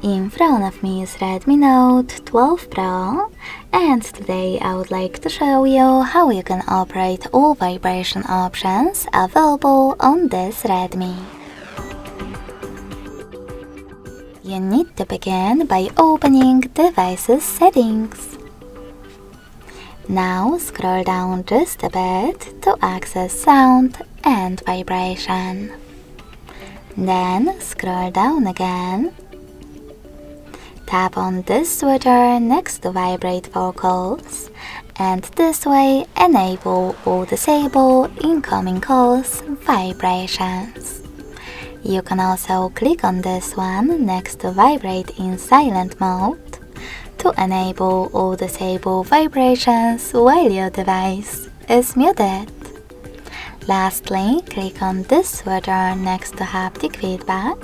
In front of me is Redmi Note 12 Pro, and today I would like to show you how you can operate all vibration options available on this Redmi. You need to begin by opening Devices Settings. Now scroll down just a bit to access Sound and Vibration. Then scroll down again. Tap on this switcher next to Vibrate Vocals, and this way enable or disable incoming calls vibrations. You can also click on this one next to Vibrate in Silent Mode to enable or disable vibrations while your device is muted. Lastly, click on this switcher next to Haptic Feedback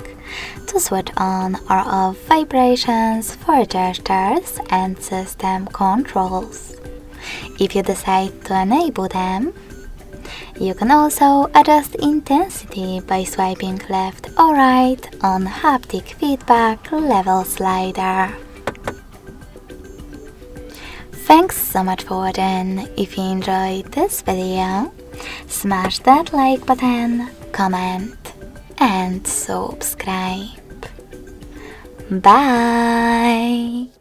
to switch on or off vibrations for gestures and system controls. If you decide to enable them, you can also adjust intensity by swiping left or right on Haptic Feedback level slider. Thanks so much for watching. If you enjoyed this video, smash that like button, comment, and subscribe. Bye!